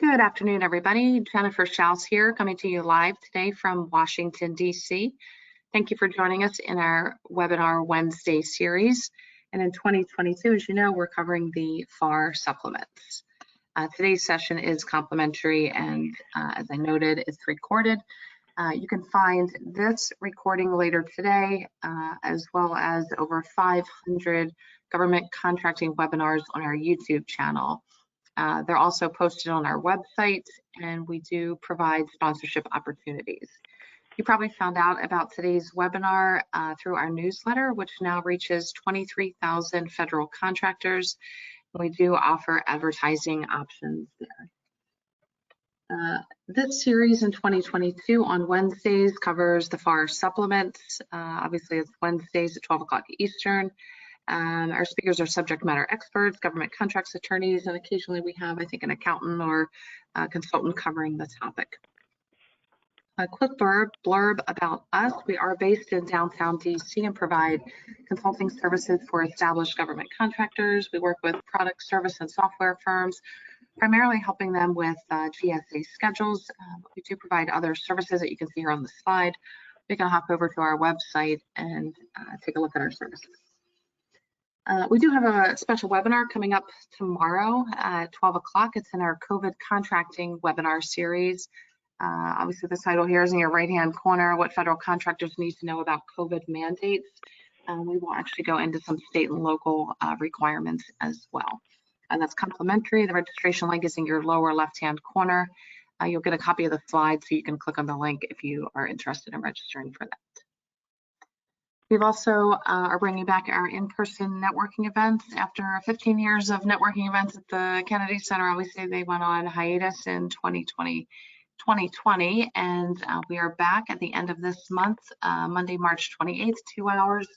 Good afternoon, everybody. Jennifer Schaus here, coming to you live today from Washington, D.C. Thank you for joining us in our Webinar Wednesday series. And in 2022, as you know, we're covering the FAR supplements. Today's session is complimentary, and as I noted, it's recorded. You can find this recording later today, as well as over 500 government contracting webinars on our YouTube channel. They're also posted on our website, and we do provide sponsorship opportunities. You probably found out about today's webinar through our newsletter, which now reaches 23,000 federal contractors. We do offer advertising options there. This series in 2022 on Wednesdays covers the FAR supplements. Obviously, it's Wednesdays at 12 o'clock Eastern. Our speakers are subject matter experts, government contracts attorneys, and occasionally we have, I think, an accountant or a consultant covering the topic. A quick blurb about us. We are based in downtown DC and provide consulting services for established government contractors. We work with product, service, and software firms, primarily helping them with GSA schedules. We do provide other services that you can see here on the slide. You can hop over to our website and take a look at our services. We do have a special webinar coming up tomorrow at 12 o'clock. It's in our COVID contracting webinar series. Obviously, the title here is in your right-hand corner, what federal contractors need to know about COVID mandates. We will actually go into some state and local requirements as well. And that's complimentary. The registration link is in your lower left-hand corner. You'll get a copy of the slides so you can click on the link if you are interested in registering for that. We've also are bringing back our in-person networking events. After 15 years of networking events at the Kennedy Center, obviously they went on hiatus in 2020, and we are back at the end of this month, Monday, March 28th, 2 hours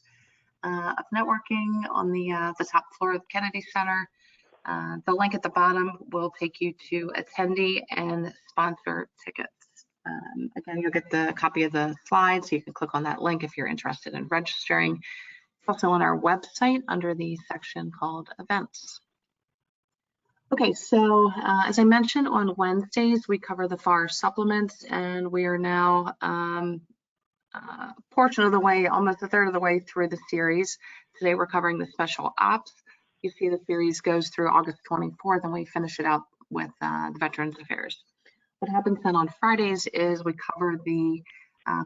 of networking on the top floor of the Kennedy Center. The link at the bottom will take you to attendee and sponsor tickets. Again, you'll get the copy of the slides, so you can click on that link if you're interested in registering. It's also on our website under the section called Events. Okay, so as I mentioned, on Wednesdays, we cover the FAR supplements, and we are now a portion of the way, almost a third of the way through the series. Today, we're covering the special ops. You see the series goes through August 24th, and we finish it out with the Veterans Affairs. What happens then on Fridays is we cover the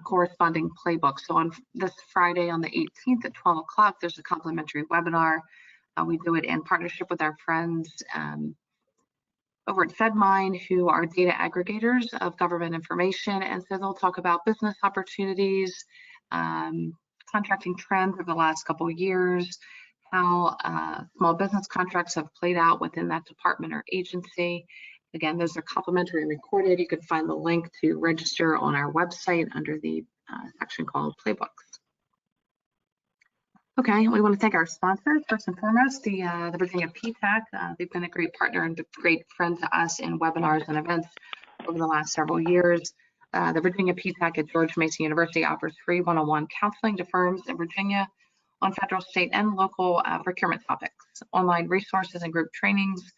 corresponding playbook. So on this Friday on the 18th at 12 o'clock, there's a complimentary webinar. We do it in partnership with our friends over at FedMine, who are data aggregators of government information. And so they'll talk about business opportunities, contracting trends over the last couple of years, how small business contracts have played out within that department or agency. Again, those are complimentary and recorded. You can find the link to register on our website under the section called Playbooks. Okay, we want to thank our sponsors. First and foremost, the Virginia PTAC. They've been a great partner and a great friend to us in webinars and events over the last several years. The Virginia PTAC at George Mason University offers free one-on-one counseling to firms in Virginia on federal, state, and local procurement topics. Online resources and group trainings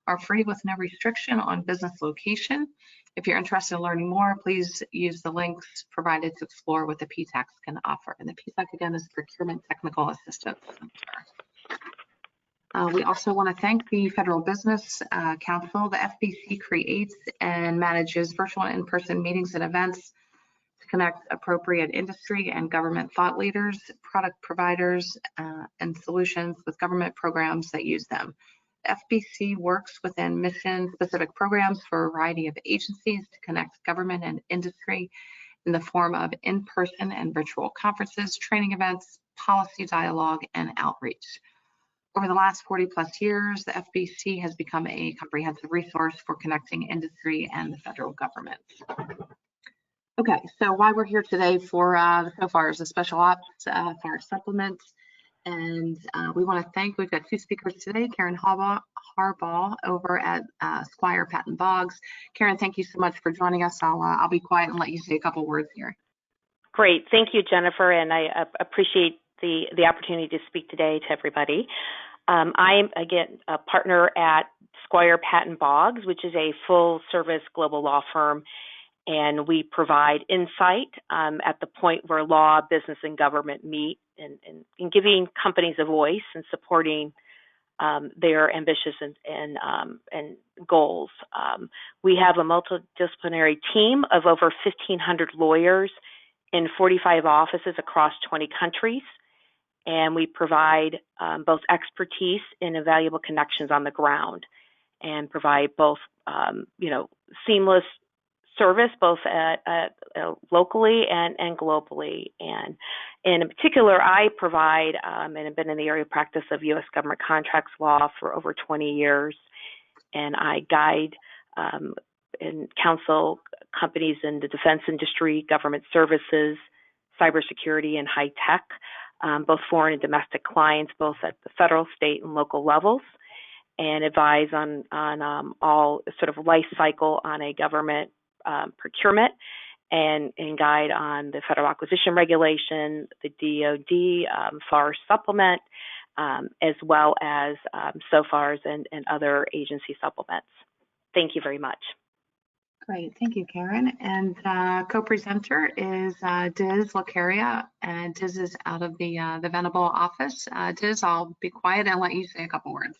are free with no restriction on business location. If you're interested in learning more, please use the links provided to explore what the PTAC can offer. And the PTAC, again, is Procurement Technical Assistance Center. We also want to thank the Federal Business Council. The FBC creates and manages virtual and in-person meetings and events to connect appropriate industry and government thought leaders, product providers, and solutions with government programs that use them. FBC works within mission-specific programs for a variety of agencies to connect government and industry in the form of in-person and virtual conferences, training events, policy dialogue, and outreach. Over the last 40+ years, the FBC has become a comprehensive resource for connecting industry and the federal government. Okay, so why we're here today for so far is the special ops FAR supplements. And we want to thank, we've got two speakers today, Karen Harbaugh over at Squire Patton Boggs. Karen, thank you so much for joining us. I'll be quiet and let you say a couple words here. Great, thank you, Jennifer, and I appreciate the opportunity to speak today to everybody. I'm, again, a partner at Squire Patton Boggs, which is a full-service global law firm, and we provide insight at the point where law, business, and government meet, in giving companies a voice and supporting their ambitions and goals. We have a multidisciplinary team of over 1,500 lawyers in 45 offices across 20 countries, and we provide both expertise and invaluable connections on the ground, and provide both, seamless service both at locally and globally. And in particular, I provide and have been in the area of practice of U.S. government contracts law for over 20 years, and I guide and counsel companies in the defense industry, government services, cybersecurity, and high tech, both foreign and domestic clients, both at the federal, state, and local levels, and advise on all sort of life cycle on a government procurement, and guide on the federal acquisition regulation, the DoD FAR supplement, as well as SOFARs and other agency supplements. Thank you very much. Great, thank you, Karen. And co-presenter is Diz Luceria, and Diz is out of the Venable office. Diz, I'll be quiet and let you say a couple words.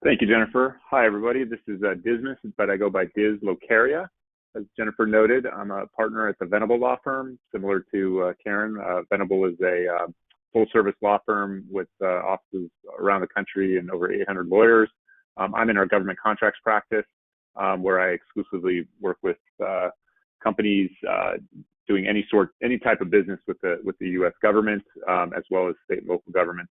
Thank you, Jennifer. Hi, everybody. This is Dismas, but I go by Diz Luceria. As Jennifer noted, I'm a partner at the Venable law firm. Similar to Karen, Venable is a full-service law firm with offices around the country and over 800 lawyers. I'm in our government contracts practice, where I exclusively work with companies doing any type of business with the U.S. government, as well as state and local governments,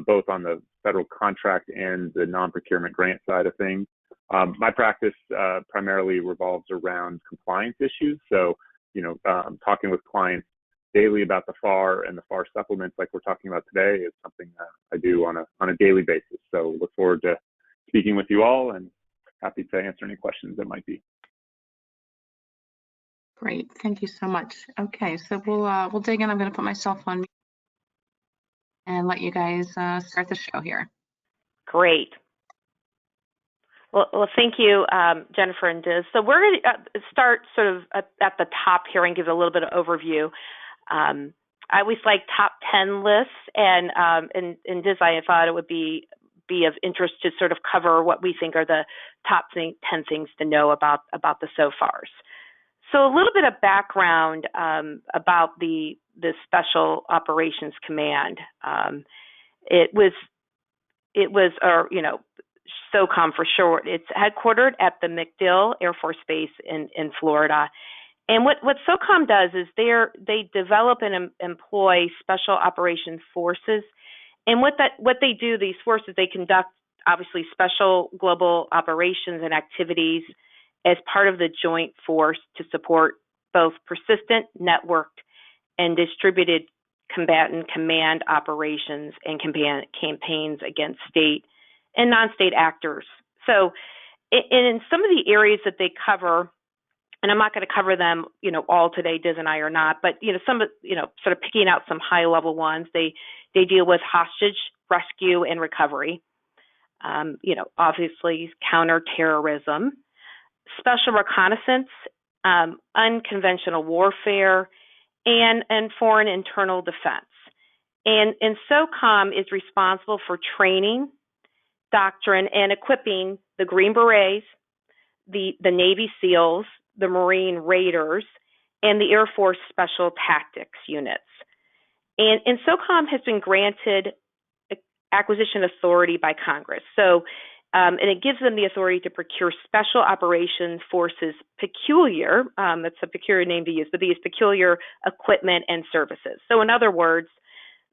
both on the federal contract and the non-procurement grant side of things. My practice primarily revolves around compliance issues. So, talking with clients daily about the FAR and the FAR supplements, like we're talking about today, is something that I do on a daily basis. So, look forward to speaking with you all, and happy to answer any questions that might be. Great, thank you so much. Okay, so we'll dig in. I'm going to put myself on mute and let you guys start the show here. Great. Well, thank you, Jennifer and Diz. So we're going to start sort of at the top here and give a little bit of overview. I always like top 10 lists, and Diz, I thought it would be of interest to sort of cover what we think are the top 10 things to know about the SOFARs. So a little bit of background about the Special Operations Command. It was, or SOCOM for short. It's headquartered at the MacDill Air Force Base in Florida. And what SOCOM does is they develop and employ special operations forces. And what they do, these forces, they conduct obviously special global operations and activities as part of the joint force to support both persistent, networked, and distributed combatant command operations and campaigns against state and non-state actors. So in some of the areas that they cover, and I'm not going to cover them, all today, Diz and I are not, but, some of, sort of picking out some high level ones, they deal with hostage rescue and recovery, obviously counterterrorism, special reconnaissance, unconventional warfare, and foreign internal defense. And SOCOM is responsible for training, doctrine, and equipping the Green Berets, the Navy SEALs, the Marine Raiders, and the Air Force Special Tactics units. And SOCOM has been granted acquisition authority by Congress. So, and it gives them the authority to procure special operations forces peculiar, that's a peculiar name to use, but these peculiar equipment and services. So in other words,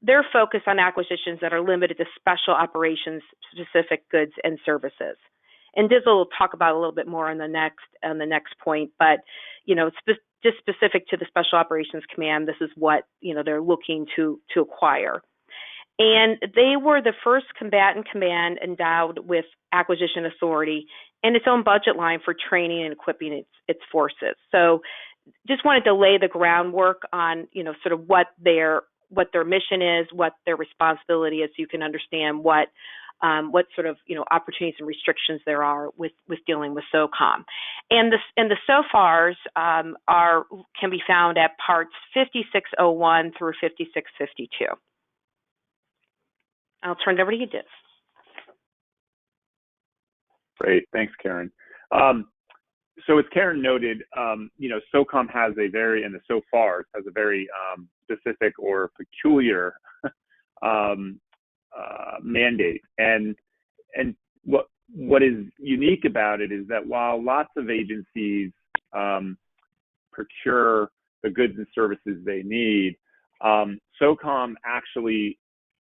they're focused on acquisitions that are limited to special operations specific goods and services. And Dizzle will talk about a little bit more on the next point, but just specific to the Special Operations Command, this is what they're looking to acquire. And they were the first combatant command endowed with acquisition authority and its own budget line for training and equipping its forces. So just wanted to lay the groundwork on, sort of what their mission is, what their responsibility is, so you can understand what what sort of opportunities and restrictions there are with dealing with SOCOM. And the SOFARs can be found at parts 5601 through 5652. I'll turn it over to you, Diz. Great, thanks, Karen. So as Karen noted, SOCOM has a very, and the SOFARs has a very specific or peculiar mandate. And what is unique about it is that while lots of agencies procure the goods and services they need, SOCOM actually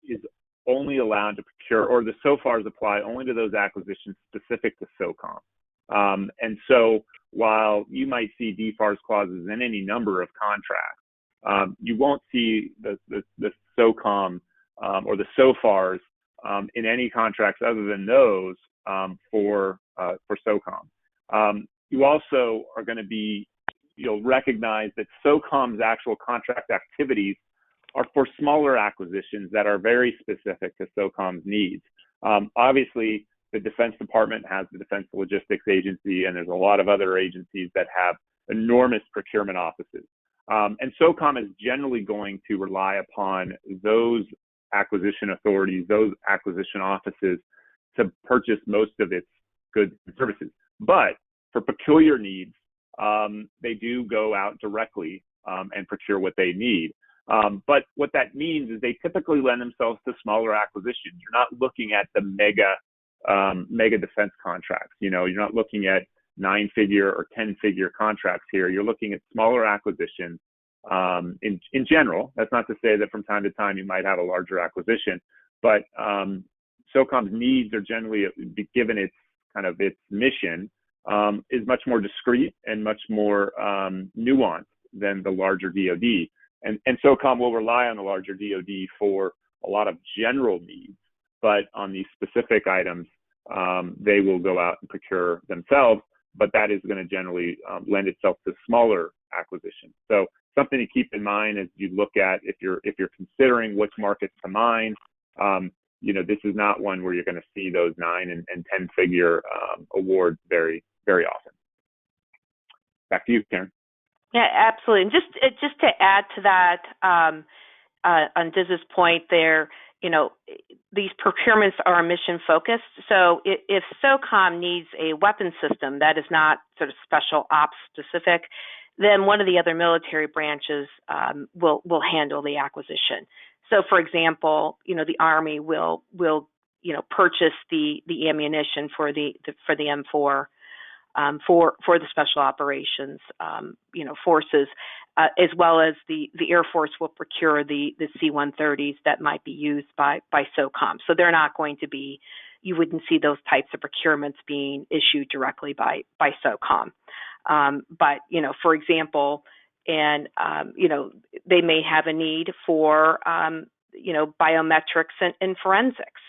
is only allowed to procure, or the SOFARs apply only to those acquisitions specific to SOCOM. And so while you might see DFARS clauses in any number of contracts, you won't see the SOCOM or the SOFARs in any contracts other than those for SOCOM. You also are going to be, you'll recognize that SOCOM's actual contract activities are for smaller acquisitions that are very specific to SOCOM's needs. Obviously, the Defense Department has the Defense Logistics Agency, and there's a lot of other agencies that have enormous procurement offices. And SOCOM is generally going to rely upon those acquisition authorities, those acquisition offices, to purchase most of its goods and services. But for peculiar needs, they do go out directly and procure what they need. But what that means is they typically lend themselves to smaller acquisitions. You're not looking at the mega defense contracts. You're not looking at 9-figure or 10-figure contracts here. You're looking at smaller acquisitions in general. That's not to say that from time to time you might have a larger acquisition, but SOCOM's needs are generally, given its mission, is much more discreet and much more nuanced than the larger DoD. And SOCOM will rely on the larger DoD for a lot of general needs, but on these specific items, they will go out and procure themselves, but that is going to generally lend itself to smaller acquisitions. So something to keep in mind as you look at, if you're considering which markets to mine, this is not one where you're going to see those 9 and 10-figure awards very, very often. Back to you, Karen. Yeah, absolutely. And just to add to that, on Diz's point there, these procurements are mission focused. So if SOCOM needs a weapon system that is not sort of special ops specific, then one of the other military branches will handle the acquisition. So, for example, the Army will purchase the ammunition for the M4. For the special operations, forces, as well as the Air Force will procure the C-130s that might be used by SOCOM. So they're not going to be, you wouldn't see those types of procurements being issued directly by SOCOM. But, for example, and, they may have a need for, biometrics and forensics.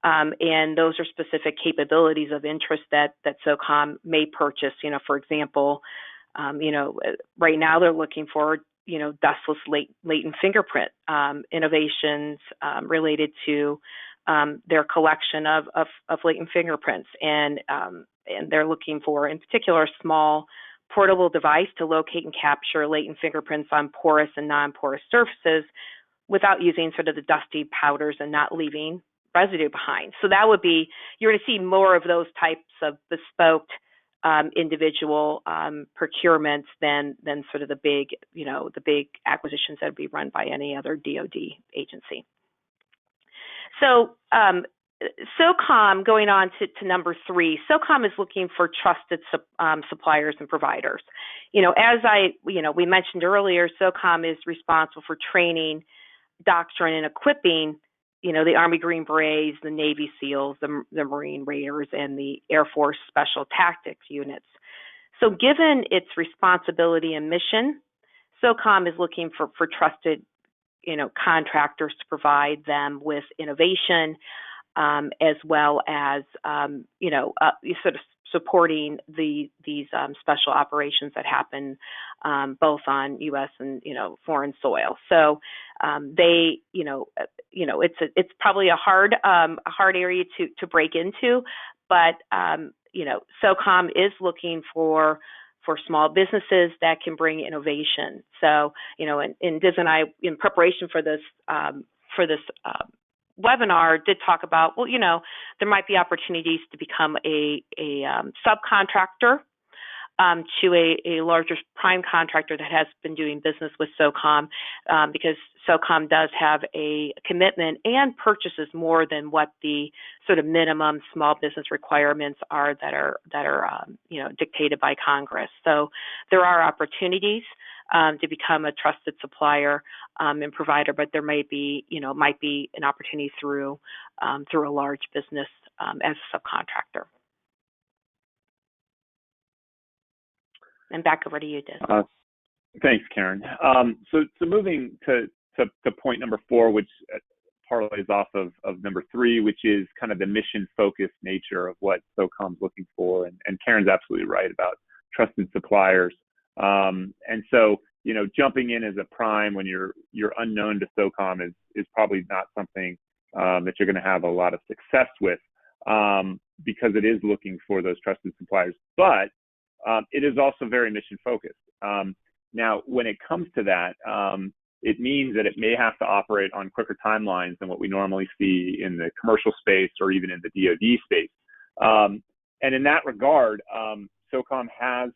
And those are specific capabilities of interest that SOCOM may purchase. For example, right now they're looking for, dustless latent fingerprint innovations related to their collection of latent fingerprints, and they're looking for, in particular, a small portable device to locate and capture latent fingerprints on porous and non-porous surfaces without using sort of the dusty powders and not leaving residue behind. So that would be, you're going to see more of those types of bespoke individual procurements than sort of the big acquisitions that would be run by any other DoD agency. So SOCOM, going on to number 3, SOCOM is looking for trusted suppliers and providers. As we mentioned earlier, SOCOM is responsible for training, doctrine, and equipping the Army Green Berets, the Navy SEALs, the Marine Raiders, and the Air Force Special Tactics units. So given its responsibility and mission, SOCOM is looking for trusted, contractors to provide them with innovation, as well as, sort of supporting these special operations that happen both on U.S. and, foreign soil. So they, it's probably a hard area to break into, but SOCOM is looking for small businesses that can bring innovation. So, and Diz and I, in preparation for this webinar, did talk about, well, there might be opportunities to become a subcontractor to a larger prime contractor that has been doing business with SOCOM, because SOCOM does have a commitment and purchases more than what the sort of minimum small business requirements are that are dictated by Congress. So there are opportunities to become a trusted supplier and provider, but there might be an opportunity through a large business as a subcontractor. And back over to you, Diz. Thanks, Karen. So moving to point number 4, which parlays off of number 3, which is kind of the mission-focused nature of what SOCOM's looking for. And Karen's absolutely right about trusted suppliers. And so, jumping in as a prime when you're unknown to SOCOM is probably not something that you're going to have a lot of success with, because it is looking for those trusted suppliers. But it is also very mission focused. Now, when it comes to that, it means that it may have to operate on quicker timelines than what we normally see in the commercial space or even in the DoD space. And in that regard, SOCOM has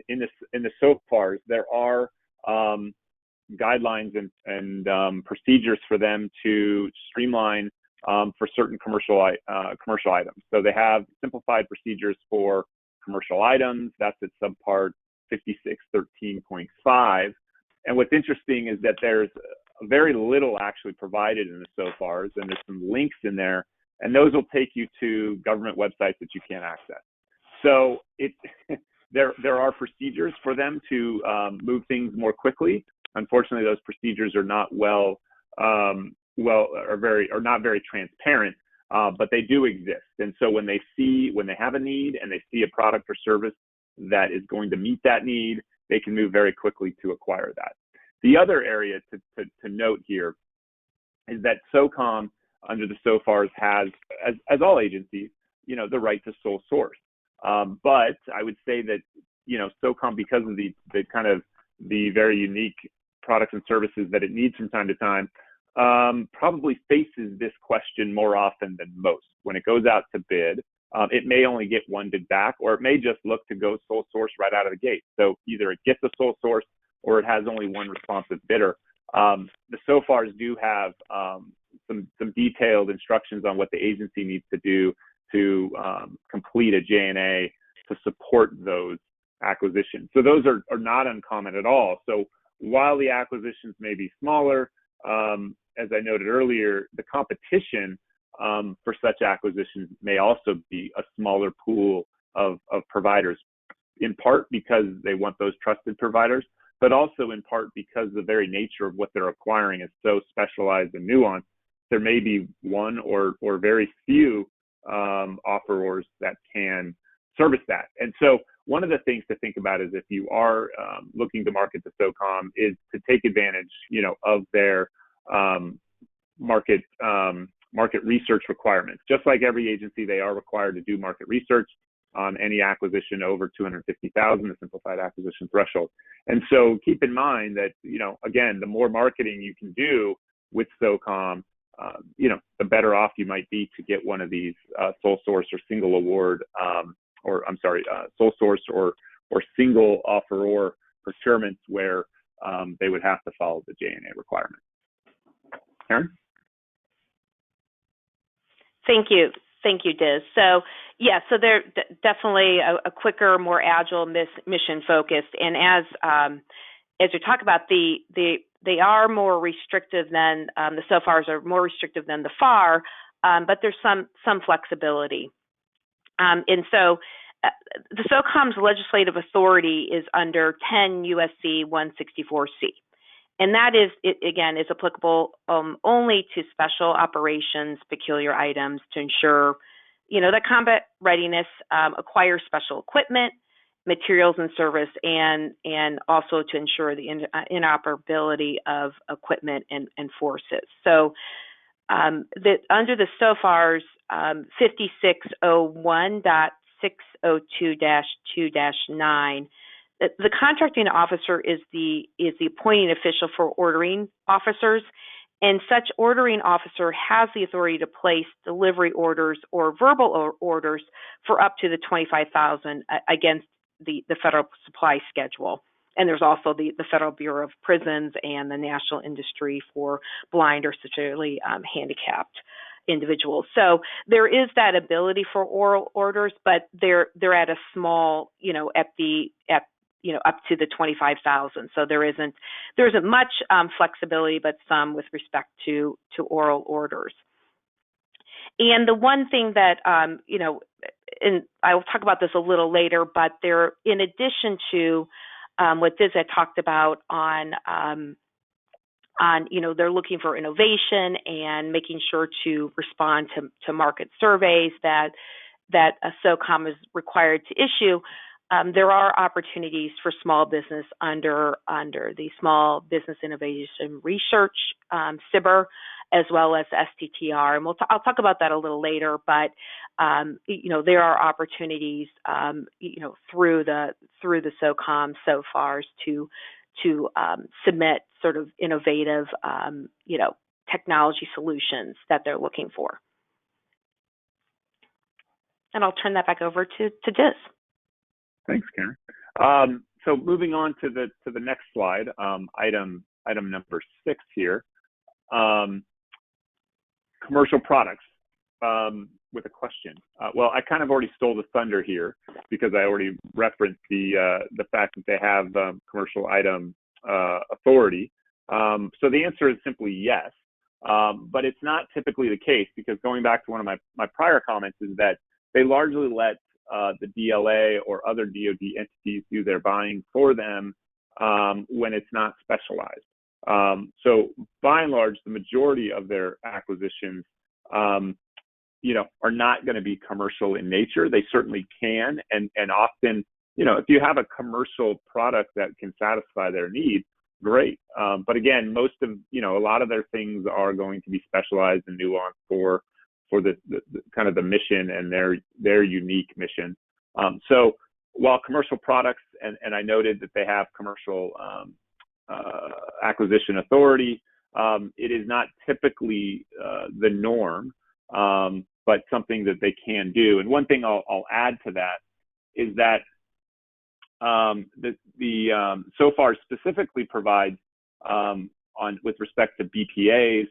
in the SOFARs, there are guidelines and procedures for them to streamline for certain commercial items. So they have simplified procedures for commercial items. That's at subpart 5613.5. And what's interesting is that there's very little actually provided in the SOFARs, and there's some links in there, and those will take you to government websites that you can't access. So there are procedures for them to move things more quickly. Unfortunately, those procedures are not not very transparent. But they do exist. And so when they have a need and they see a product or service that is going to meet that need, they can move very quickly to acquire that. The other area to note here is that SOCOM under the SOFARs has, as all agencies, the right to sole source. But I would say that, SOCOM, because of the kind of the very unique products and services that it needs from time to time, probably faces this question more often than most. When it goes out to bid, it may only get one bid back, or it may just look to go sole source right out of the gate. So either it gets a sole source or it has only one responsive bidder. The SOFARs do have some detailed instructions on what the agency needs to do to complete a J&A to support those acquisitions. So those are not uncommon at all. So while the acquisitions may be smaller, as I noted earlier, the competition for such acquisitions may also be a smaller pool of providers, in part because they want those trusted providers, but also in part because the very nature of what they're acquiring is so specialized and nuanced. There may be one or very few offerors that can service that. And so one of the things to think about is if you are looking to market to SOCOM is to take advantage, of their market research requirements. Just like every agency, they are required to do market research on any acquisition over 250,000, the simplified acquisition threshold. And so keep in mind that, again, the more marketing you can do with SOCOM, the better off you might be to get one of these sole source or single award, sole source or single offeror procurements where they would have to follow the J&A requirement. Karen? Thank you, Diz. So so they're definitely a quicker, more agile, mission focused. And as we talk about, they are more restrictive than the SOFARs are more restrictive than the FAR, but there's some flexibility. And so the SOCOM's legislative authority is under 10 USC 164C. And that is applicable only to special operations, peculiar items to ensure, that combat readiness acquires special equipment, materials and service, and also to ensure the interoperability of equipment and forces. So that under the SOFARs 5601.602-2-9, the contracting officer is the appointing official for ordering officers, and such ordering officer has the authority to place delivery orders or verbal orders for up to the $25,000 against the federal supply schedule. And there's also the Federal Bureau of Prisons and the National Industry for Blind or Severely Handicapped individuals. So there is that ability for oral orders, but they're at a small, up to the 25,000. So there isn't much flexibility, but some with respect to oral orders. And the one thing that and I will talk about this a little later, but there, in addition to what Diz had talked about on they're looking for innovation and making sure to respond to market surveys that a SOCOM is required to issue. There are opportunities for small business under the Small Business Innovation Research SBIR, as well as STTR, and I'll talk about that a little later. But there are opportunities through the SOCOM SOFARs to submit sort of innovative technology solutions that they're looking for. And I'll turn that back over to Diz. Thanks, Karen. So moving on to the next slide, item number 6 here, commercial products, with a question. Well, I kind of already stole the thunder here because I already referenced the fact that they have commercial item authority. So the answer is simply yes, but it's not typically the case, because going back to one of my prior comments is that they largely let the DLA or other DoD entities do their buying for them when it's not specialized. So by and large, the majority of their acquisitions, are not going to be commercial in nature. They certainly can, and often, if you have a commercial product that can satisfy their needs, great. But again, most of, a lot of their things are going to be specialized and nuanced for the kind of the mission and their unique mission. So while commercial products, and I noted that they have commercial acquisition authority, it is not typically the norm, but something that they can do. And one thing I'll add to that is that the SOFAR specifically provides with respect to BPAs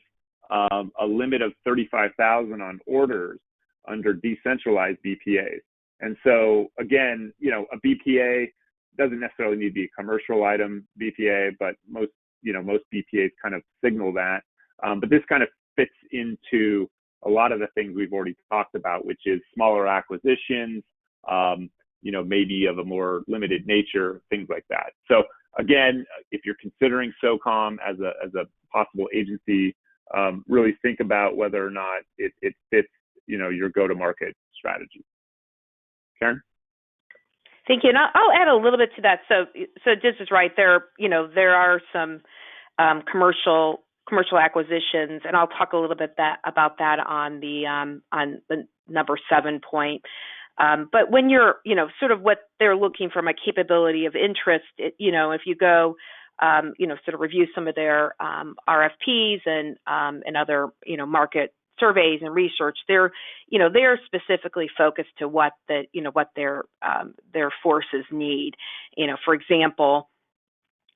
a limit of 35,000 on orders under decentralized BPAs. And so again, a BPA doesn't necessarily need to be a commercial item BPA, but most BPAs kind of signal that. But this kind of fits into a lot of the things we've already talked about, which is smaller acquisitions, maybe of a more limited nature, things like that. So again, if you're considering SOCOM as a possible agency, really think about whether or not it fits, your go-to-market strategy. Karen? Thank you. And I'll add a little bit to that. So Diz is right. There are some commercial acquisitions, and I'll talk a little bit about that on the number 7 point. But when you're, sort of what they're looking from a capability of interest, if you go, sort of review some of their RFPs and other, market surveys and research, they're specifically focused to what their forces need. For example,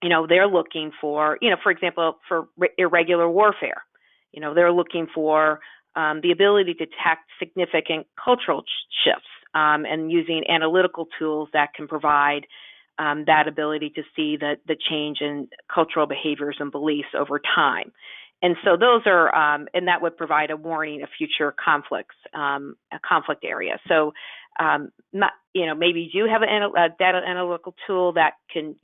they're looking for, for irregular warfare. They're looking for the ability to detect significant cultural shifts and using analytical tools that can provide that ability to see the change in cultural behaviors and beliefs over time. And so those are, and that would provide a warning of future conflicts, a conflict area. So, maybe you do have a data analytical tool that can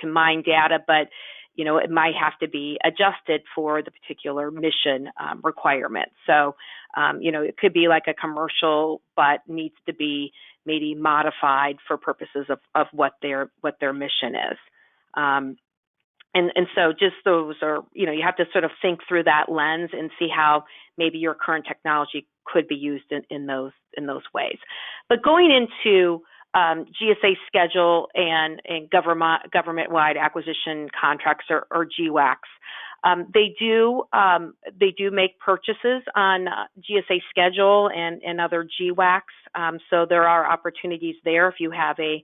mine data, but, it might have to be adjusted for the particular mission requirement. So, it could be like a commercial, but needs to be maybe modified for purposes of what their mission is. And so just those are, you know, you have to sort of think through that lens and see how maybe your current technology could be used in those ways. But going into GSA schedule and government-wide acquisition contracts, or GWACs, they do make purchases on GSA schedule and other GWACs. So there are opportunities there if you have a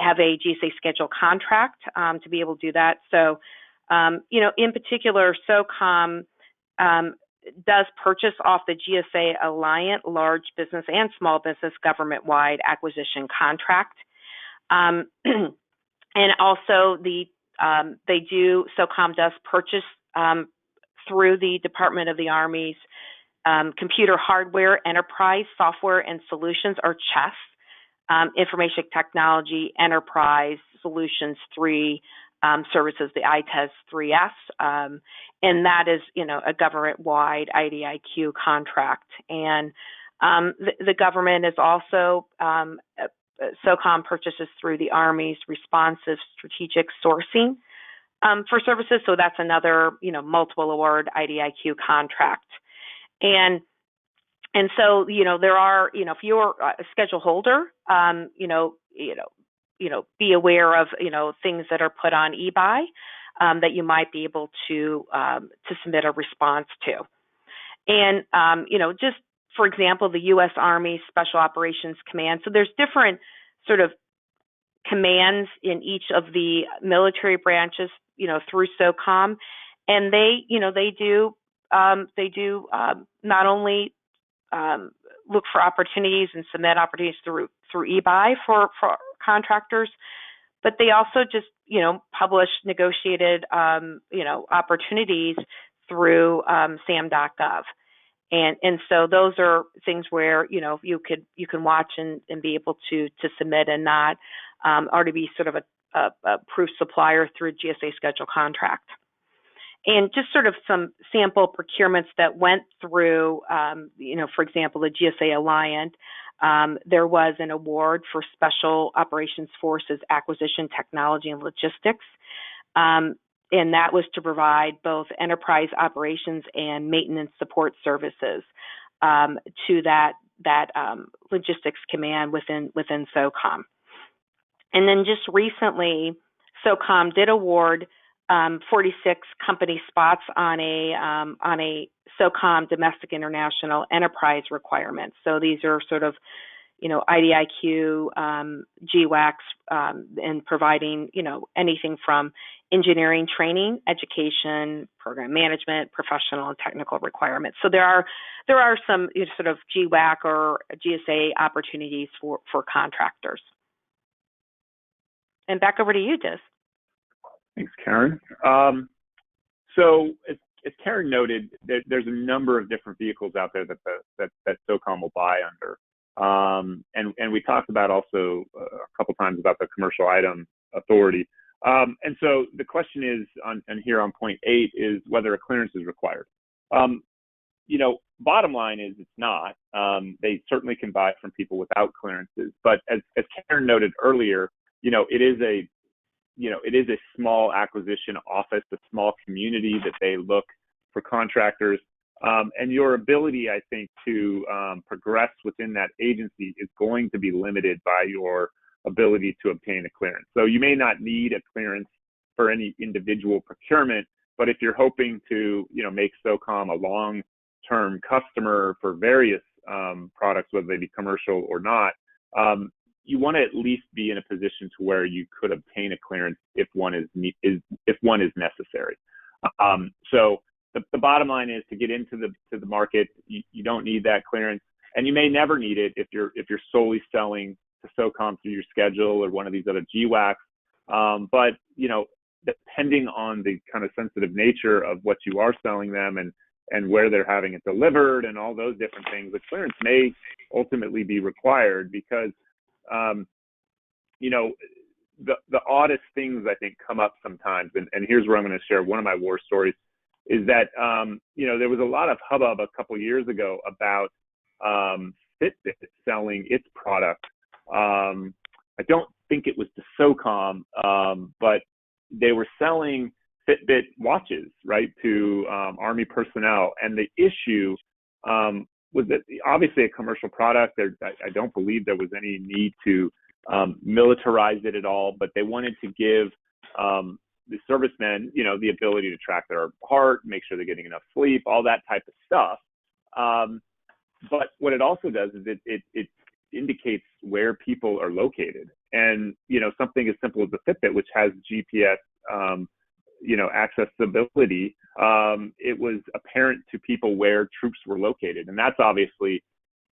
GSA schedule contract to be able to do that. So, you know, in particular, SOCOM does purchase off the GSA Alliant large business and small business government-wide acquisition contract. And also SOCOM does purchase through the Department of the Army's Computer Hardware Enterprise Software and Solutions, or CHESS, Information Technology Enterprise Solutions 3 services, the ITES 3S, and that is, you know, a government-wide IDIQ contract. And the government is also, SOCOM purchases through the Army's Responsive Strategic Sourcing for services, so that's another, you know, multiple award IDIQ contract. And so, you know, there are, you know, if you're a schedule holder, be aware of, you know, things that are put on eBuy that you might be able to submit a response to. And, you know, just for example, the U.S. Army Special Operations Command. So there's different sort of commands in each of the military branches, you know, through SOCOM, and they do not only look for opportunities and submit opportunities through eBuy for contractors, but they also just, you know, publish negotiated, opportunities through SAM.gov. And so those are things where, you know, you can watch and be able to submit and not, or to be sort of a approved supplier through a GSA schedule contract. And just sort of some sample procurements that went through, for example, the GSA Alliant, there was an award for Special Operations Forces Acquisition Technology and Logistics. And that was to provide both enterprise operations and maintenance support services to that logistics command within SOCOM. And then just recently, SOCOM did award 46 company spots on a SOCOM domestic international enterprise requirement. So these are sort of, you know, IDIQ, GWACs, and providing, you know, anything from engineering training, education, program management, professional and technical requirements. So there are some, you know, sort of GWAC or GSA opportunities for contractors. And back over to you, Diz. Thanks, Karen. So as Karen noted, there's a number of different vehicles out there that SOCOM will buy under. And we talked about also a couple times about the commercial item authority. And so the question is, and here on point 8, is whether a clearance is required. You know, bottom line is it's not. They certainly can buy from people without clearances. But as Karen noted earlier, you know, it is a small acquisition office, a small community that they look for contractors. And your ability, I think, to progress within that agency is going to be limited by your ability to obtain a clearance. So you may not need a clearance for any individual procurement, but if you're hoping to, you know, make SOCOM a long-term customer for various products, whether they be commercial or not, you want to at least be in a position to where you could obtain a clearance if one is necessary. So the bottom line is, to get into the market, you don't need that clearance, and you may never need it if you're solely selling to SOCOM through your schedule or one of these other GWACs. But you know, depending on the kind of sensitive nature of what you are selling them and where they're having it delivered and all those different things, the clearance may ultimately be required because you know, the oddest things I think come up sometimes, and here's where I'm going to share one of my war stories, is that you know, there was a lot of hubbub a couple years ago about Fitbit selling its product. I don't think it was to SOCOM, but they were selling Fitbit watches, right, to Army personnel. And the issue was that obviously a commercial product. I don't believe there was any need to militarize it at all, but they wanted to give the servicemen, the ability to track their heart, make sure they're getting enough sleep, all that type of stuff. But what it also does is it indicates where people are located. And, something as simple as the Fitbit, which has GPS, accessibility, it was apparent to people where troops were located. And that's obviously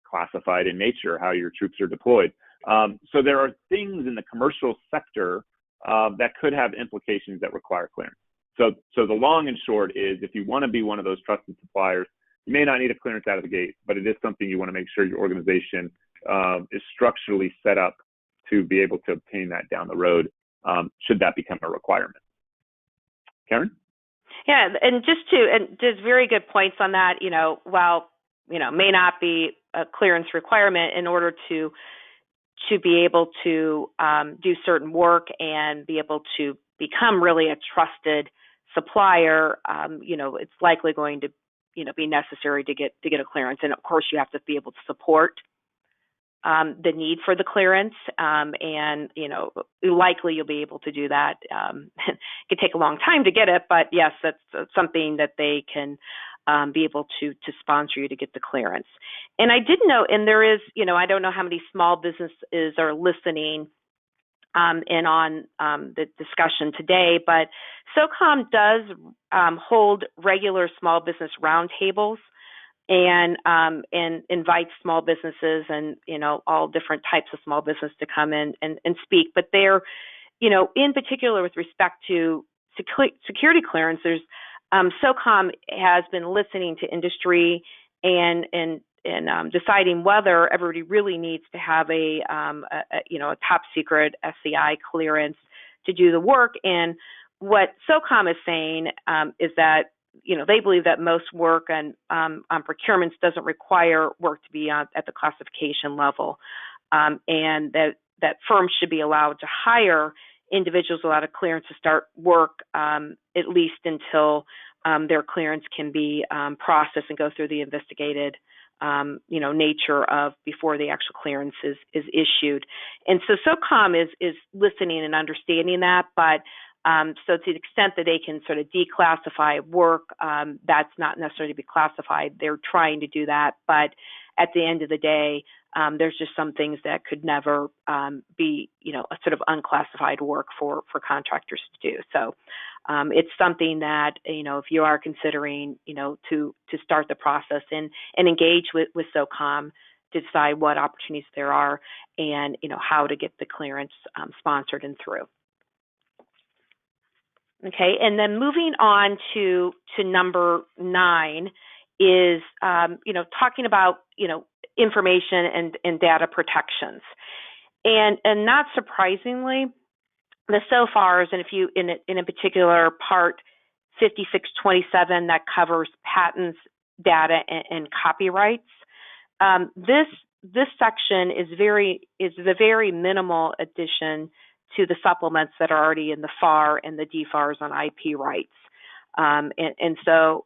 classified in nature, how your troops are deployed. So there are things in the commercial sector that could have implications that require clearance. So the long and short is, if you want to be one of those trusted suppliers, you may not need a clearance out of the gate, but it is something you want to make sure your organization is structurally set up to be able to obtain that down the road, should that become a requirement. Karen? Yeah, and just very good points on that. While may not be a clearance requirement, in order to be able to do certain work and be able to become really a trusted supplier, it's likely going to be necessary to get a clearance. And of course, you have to be able to support the need for the clearance, and likely you'll be able to do that. It could take a long time to get it, but yes, that's something that they can be able to sponsor you to get the clearance. And I did know, and there is, I don't know how many small businesses are listening and on the discussion today, but SOCOM does hold regular small business roundtables and invite small businesses and, all different types of small business to come in and speak. But they're, in particular with respect to security clearance, there's SOCOM has been listening to industry and deciding whether everybody really needs to have a top secret SCI clearance to do the work. And what SOCOM is saying is that they believe that most work on procurements doesn't require work to be at the classification level, and that firms should be allowed to hire individuals without a clearance to start work, at least until their clearance can be processed and go through the investigated nature of before the actual clearance is issued. And so SOCOM is listening and understanding that, but so to the extent that they can sort of declassify work, that's not necessarily to be classified. They're trying to do that, but at the end of the day, there's just some things that could never be, a sort of unclassified work for contractors to do. So it's something that, if you are considering, to start the process and engage with SOCOM to decide what opportunities there are and, how to get the clearance sponsored and through. Okay, and then moving on to number 9 is, talking about, information and data protections. And not surprisingly, the SOFARs, and if you, in particular, part 5627 that covers patents, data, and copyrights, this section is the very minimal addition to the supplements that are already in the FAR and the DFARs on IP rights. And so,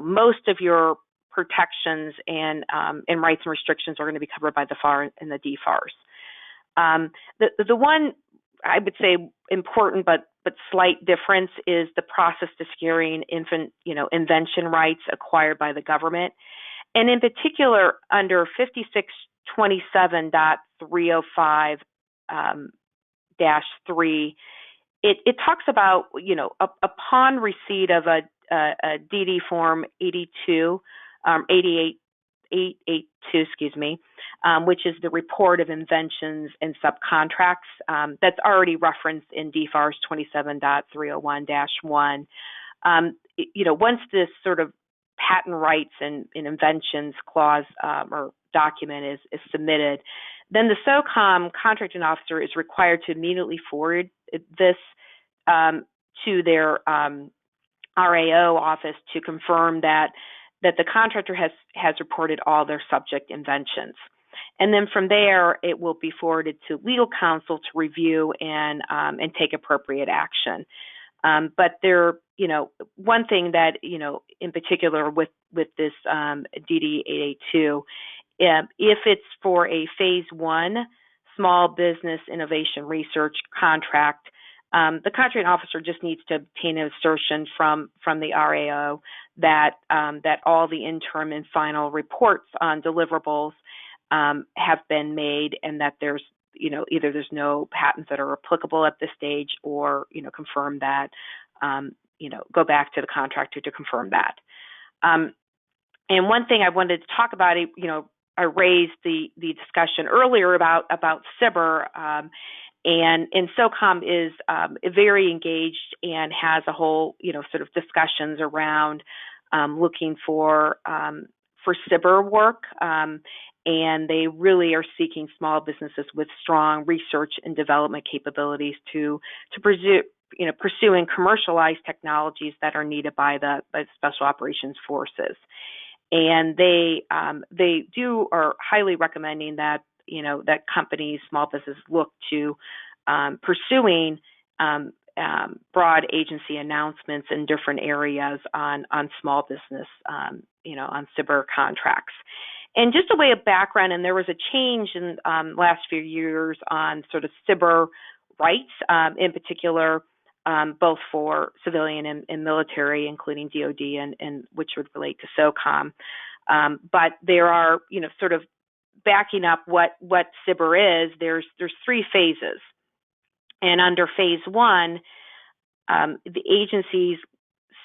most of your protections and rights and restrictions are going to be covered by the FAR and the DFARs. The one I would say important but slight difference is the process to securing invention rights acquired by the government. And in particular, under 5627.305 -3, it talks about, upon receipt of a DD form 882, which is the report of inventions and subcontracts, that's already referenced in DFARS 27.301-1. Once this sort of patent rights and inventions clause or document is submitted, then the SOCOM contracting officer is required to immediately forward this to their RAO office to confirm that the contractor has reported all their subject inventions. And then from there, it will be forwarded to legal counsel to review and take appropriate action. But there, one thing that, in particular with this DDAA2, if it's for a phase 1 small business innovation research contract, the contracting officer just needs to obtain an assertion from the RAO that all the interim and final reports on deliverables have been made, and that there's either there's no patents that are applicable at this stage, or confirm that, go back to the contractor to confirm that. And one thing I wanted to talk about, I raised the discussion earlier about CBIR, and SOCOM is very engaged and has a whole sort of discussions around looking for CBIR work, and they really are seeking small businesses with strong research and development capabilities to pursue and commercialize technologies that are needed by the Special Operations Forces. And they are highly recommending that that companies, small businesses, look to pursuing broad agency announcements in different areas on small business, on CBIR contracts. And just a way of background, and there was a change in last few years on sort of CBIR rights, in particular, both for civilian and military, including DoD, and which would relate to SOCOM. But there are, sort of backing up what CBIR is. There's 3 phases, and under phase 1, the agencies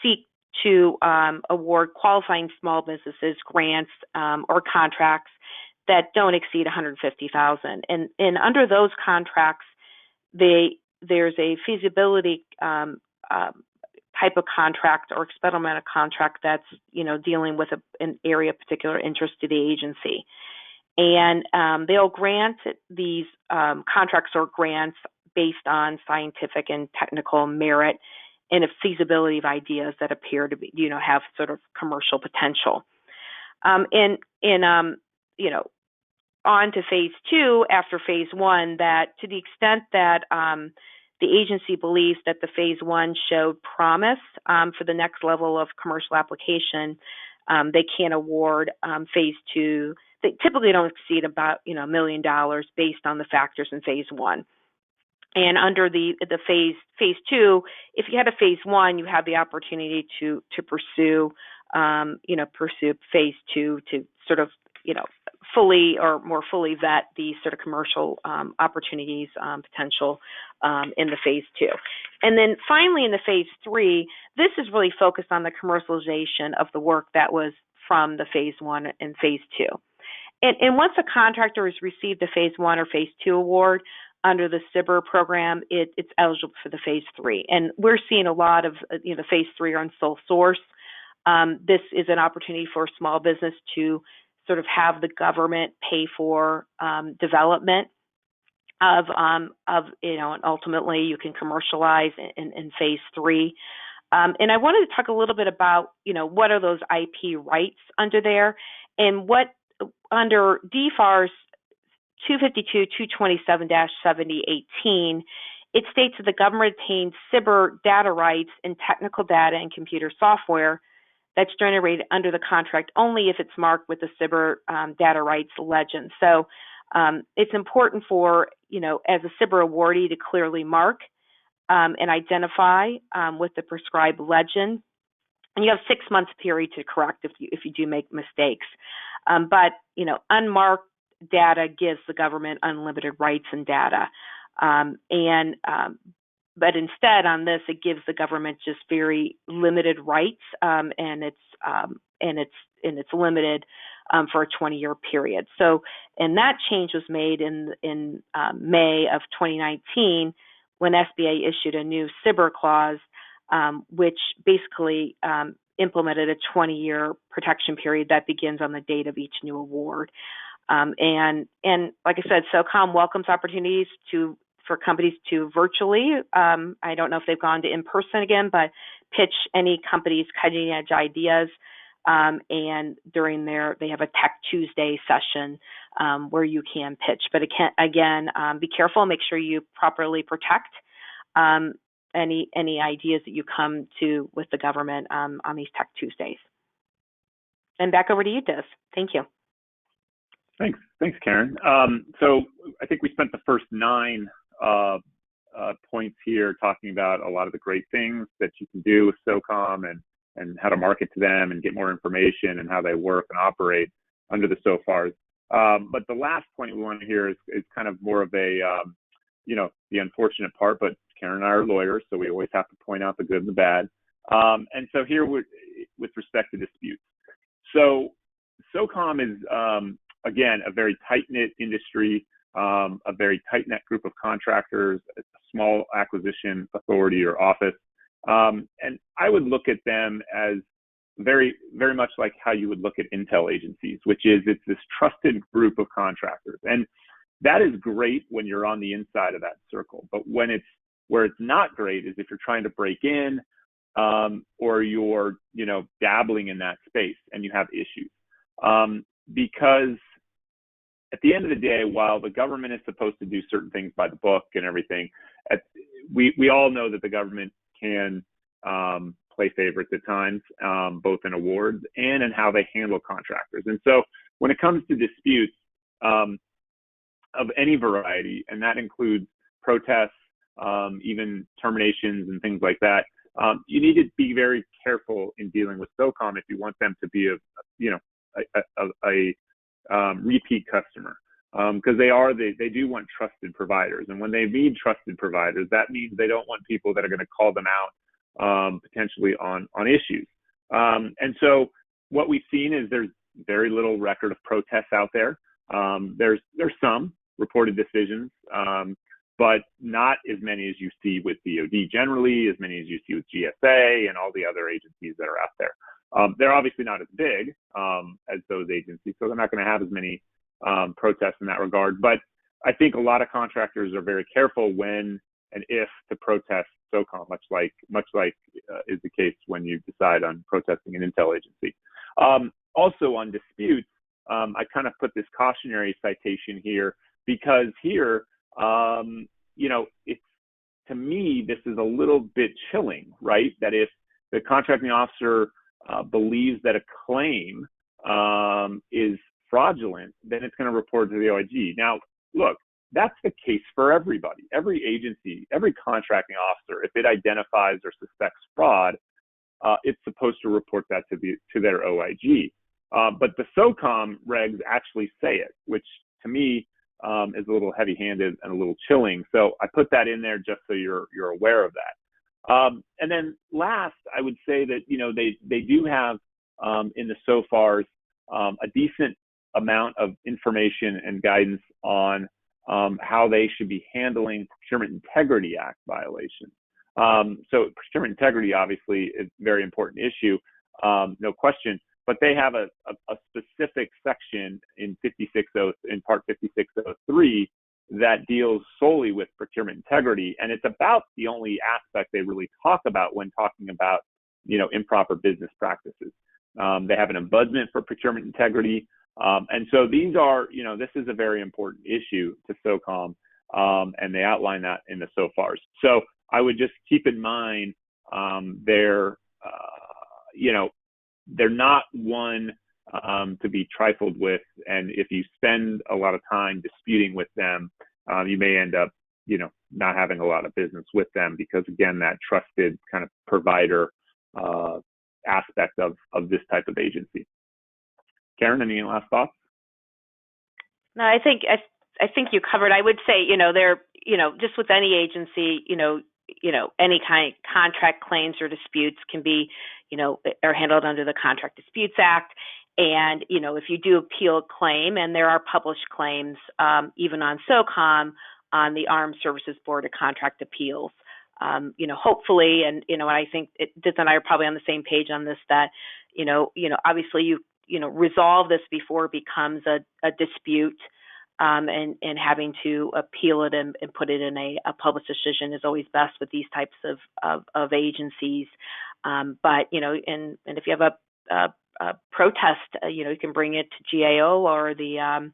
seek to award qualifying small businesses grants or contracts that don't exceed $150,000, and under those contracts, there's a feasibility type of contract or experimental contract that's dealing with an area of particular interest to the agency, and they'll grant these contracts or grants based on scientific and technical merit and a feasibility of ideas that appear to be have sort of commercial potential. On to phase 2 after phase 1, that to the extent that the agency believes that the phase 1 showed promise for the next level of commercial application, they can award phase 2. They typically don't exceed about $1 million based on the factors in phase 1. And under the phase 2, if you had a phase 1, you have the opportunity to pursue phase 2 to sort of fully or more fully vet the sort of commercial opportunities potential in the phase 2. And then finally in the phase 3, this is really focused on the commercialization of the work that was from the phase 1 and phase 2. And once a contractor has received a phase 1 or phase 2 award under the CBIR program, it's eligible for the phase 3. And we're seeing a lot of the phase 3 are on sole source. This is an opportunity for a small business to sort of have the government pay for development of and ultimately you can commercialize in phase 3. And I wanted to talk a little bit about, what are those IP rights under there, and what under DFARS 252-227-7018, it states that the government obtains CBIR data rights in technical data and computer software that's generated under the contract only if it's marked with the CBIR data rights legend. So it's important for, as a CBIR awardee to clearly mark and identify with the prescribed legend. And you have 6 months period to correct if you do make mistakes. But, unmarked data gives the government unlimited rights and data. But instead on this, it gives the government just very limited rights, and it's limited for a 20-year period. So, and that change was made in May of 2019 when SBA issued a new CBIR clause, which basically implemented a 20-year protection period that begins on the date of each new award. And like I said, SOCOM welcomes opportunities for companies to virtually, I don't know if they've gone to in-person again, but pitch any company's cutting edge ideas. And during they have a Tech Tuesday session where you can pitch. But again, be careful, make sure you properly protect any ideas that you come to with the government on these Tech Tuesdays. And back over to you, Div. Thank you. Thanks, Karen. So I think we spent the first 9 points here talking about a lot of the great things that you can do with SOCOM and how to market to them and get more information and how they work and operate under the SOFARs. But the last point we want to hear is kind of more of a, the unfortunate part, but Karen and I are lawyers, so we always have to point out the good and the bad. And so here with respect to disputes. So SOCOM is, again, a very tight-knit industry, a very tight-knit group of contractors, a small acquisition authority or office. And I would look at them as very, very much like how you would look at intel agencies, which is it's this trusted group of contractors. And that is great when you're on the inside of that circle. But where it's not great is if you're trying to break in or you're, dabbling in that space and you have issues. Because at the end of the day, while the government is supposed to do certain things by the book and everything, we all know that the government can play favorites at times, both in awards and in how they handle contractors. And so when it comes to disputes of any variety, and that includes protests, even terminations and things like that, you need to be very careful in dealing with SOCOM if you want them to be a repeat customer, because they do want trusted providers. And when they need trusted providers, that means they don't want people that are going to call them out potentially on issues. And so what we've seen is there's very little record of protests out there. There's some reported decisions, but not as many as you see with DoD generally, as many as you see with GSA and all the other agencies that are out there. They're obviously not as big as those agencies, so they're not going to have as many protests in that regard. But I think a lot of contractors are very careful when and if to protest SOCOM, much like is the case when you decide on protesting an intel agency. Also on disputes, I kind of put this cautionary citation here because here, it's, to me, this is a little bit chilling, right? That if the contracting officer believes that a claim is fraudulent, then it's going to report to the OIG. Now, look, that's the case for everybody. Every agency, every contracting officer, if it identifies or suspects fraud, it's supposed to report that to their OIG. But the SOCOM regs actually say it, which to me is a little heavy-handed and a little chilling. So I put that in there just so you're aware of that. And then last, I would say that, they do have in the SOFARs a decent amount of information and guidance on how they should be handling Procurement Integrity Act violations. So procurement integrity, obviously, is a very important issue, no question, but they have a specific section in Part 5603 that deals solely with procurement integrity. And it's about the only aspect they really talk about when talking about, improper business practices. They have an ombudsman for procurement integrity. And so these are, this is a very important issue to SOCOM, and they outline that in the SOFARs. So I would just keep in mind they're not one to be trifled with. And if you spend a lot of time disputing with them, you may end up, not having a lot of business with them because, again, that trusted kind of provider aspect of this type of agency. Karen, any last thoughts? No, I think you covered. I would say, they're, just with any agency, any kind of contract claims or disputes can be, are handled under the Contract Disputes Act. And, if you do appeal a claim, and there are published claims, even on SOCOM, on the Armed Services Board of Contract Appeals, hopefully, and, I think Diz and I are probably on the same page on this, that, obviously you resolve this before it becomes a dispute, and having to appeal it and put it in a published decision is always best with these types of agencies. But, and if you have a protest, you can bring it to GAO or the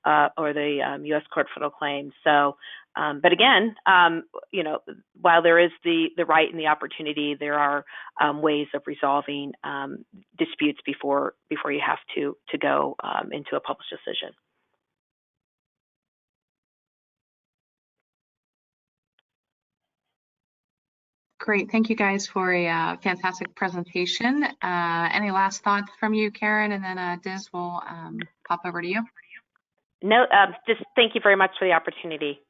or the U.S. Court of Federal Claims. So, but again, you know, while there is the right and the opportunity, there are ways of resolving disputes before you have to go into a published decision. Great, thank you guys for a fantastic presentation. Any last thoughts from you, Karen, and then Diz will pop over to you. No, just thank you very much for the opportunity.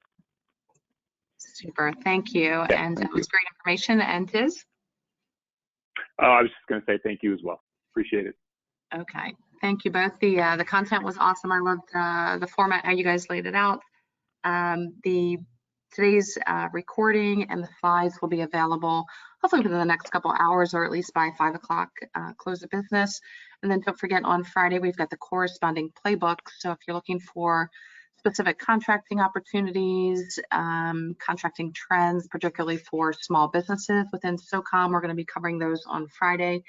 Super, thank you. Yeah, and it was great information. And Diz? I was just going to say thank you as well. Appreciate it. Okay, thank you both. The content was awesome. I loved the format, how you guys laid it out. Today's recording and the slides will be available hopefully within the next couple hours, or at least by 5 o'clock close of business. And then don't forget, on Friday we've got the corresponding playbook. So if you're looking for specific contracting opportunities, contracting trends, particularly for small businesses within SOCOM, we're going to be covering those on Friday.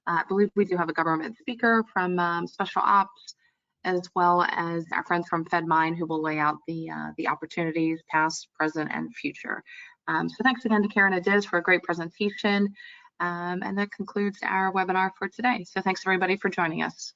I believe we do have a government speaker from Special Ops, as well as our friends from FedMine, who will lay out the opportunities past, present, and future. So thanks again to Karen and Diz for a great presentation. And that concludes our webinar for today. So thanks everybody for joining us.